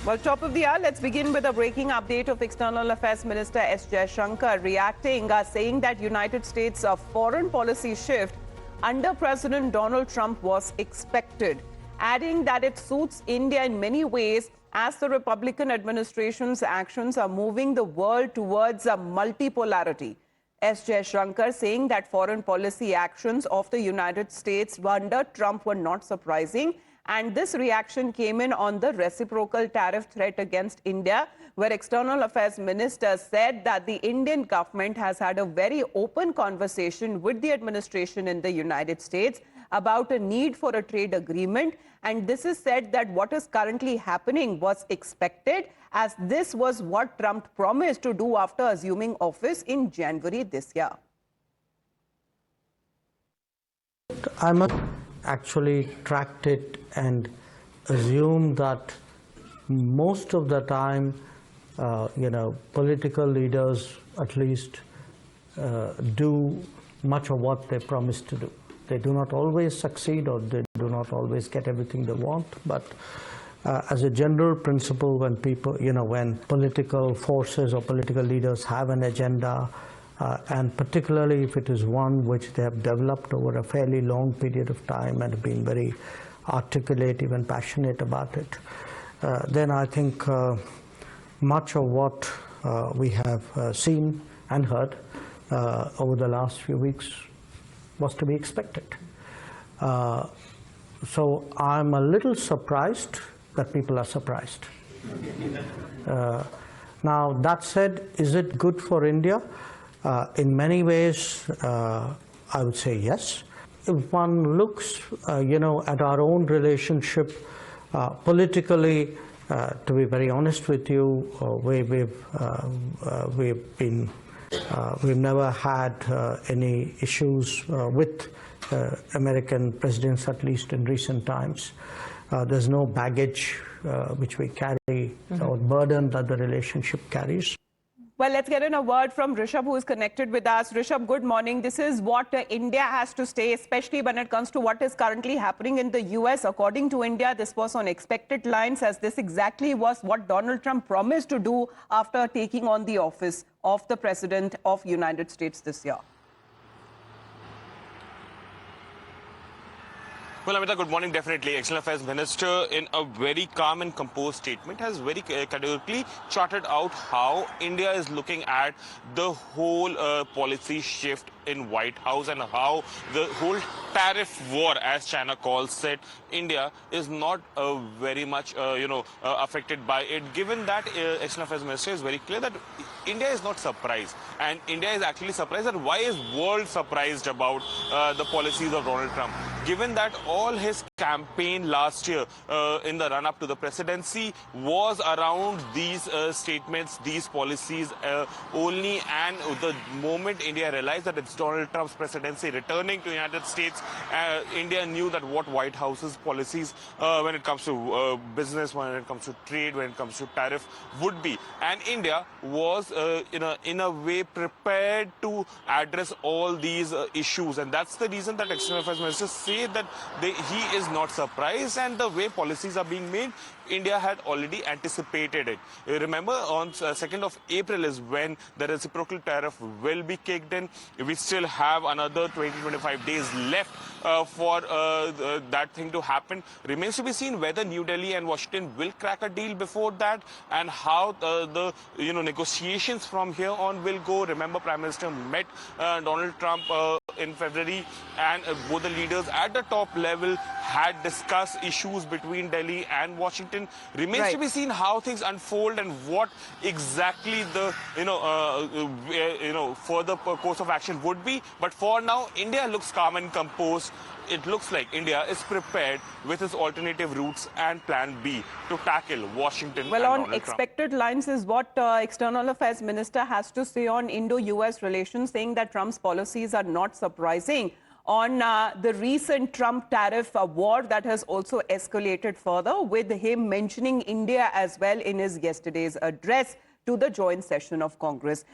Well, top of the hour, let's begin with a breaking update of External Affairs Minister S. Jaishankar reacting, saying that United States' foreign policy shift under President Donald Trump was expected, adding that it suits India in many ways as the Republican administration's actions are moving the world towards a multipolarity. S. Jaishankar saying that foreign policy actions of the United States under Trump were not surprising. And this reaction came in on the reciprocal tariff threat against India, where External Affairs Minister said that the Indian government has had a very open conversation with the administration in the United States about a need for a trade agreement. And this is said that what is currently happening was expected, as this was what Trump promised to do after assuming office in January this year. I'm actually tracked it and assumed that most of the time, political leaders at least do much of what they promise to do. They do not always succeed, or they do not always get everything they want, but as a general principle, when people, when political forces or political leaders have an agenda, and particularly if it is one which they have developed over a fairly long period of time and have been very articulative and passionate about it, then I think much of what we have seen and heard over the last few weeks was to be expected. So I'm a little surprised that people are surprised. Now, that said, is it good for India? In many ways, I would say yes. If one looks, at our own relationship politically, to be very honest with you, we've never had any issues with American presidents, at least in recent times. There's no baggage which we carry or burden that the relationship carries. Well, let's get in a word from Rishabh, who is connected with us. Rishabh, good morning. This is what India has to say, especially when it comes to what is currently happening in the U.S. According to India, this was on expected lines, as this exactly was what Donald Trump promised to do after taking on the office of the President of the United States this year. Well, Amita, good morning. Definitely. External Affairs Minister, in a very calm and composed statement, has very categorically charted out how India is looking at the whole policy shift in White House and how the whole tariff war, as China calls it, India is not very much, affected by it. Given that External Affairs Minister is very clear that India is not surprised, and India is actually surprised. And why is world surprised about the policies of Donald Trump? Given that all his campaign last year in the run-up to the presidency was around these statements, these policies only, and the moment India realized that it's Donald Trump's presidency returning to the United States, India knew that what White House's policies when it comes to business, when it comes to trade, when it comes to tariff would be. And India was in a way prepared to address all these issues, and that's the reason that External Affairs Minister say that he is not surprised, and the way policies are being made, India had already anticipated it. Remember, on 2nd of April is when the reciprocal tariff will be kicked in. We still have another 20-25 days left for that thing to happen. Remains to be seen whether New Delhi and Washington will crack a deal before that, and how the negotiations from here on will go. Remember, Prime Minister met Donald Trump in February, and both the leaders at the top level had discussed issues between Delhi and Washington. Remains to be seen how things unfold and what exactly the further course of action would be. But for now, India looks calm and composed. It looks like India is prepared with its alternative routes and Plan B to tackle Washington. Well, and on expected lines is what External Affairs Minister has to say on Indo-US relations, saying that Trump's policies are not surprising. On the recent Trump tariff war that has also escalated further, with him mentioning India as well in his yesterday's address to the joint session of Congress.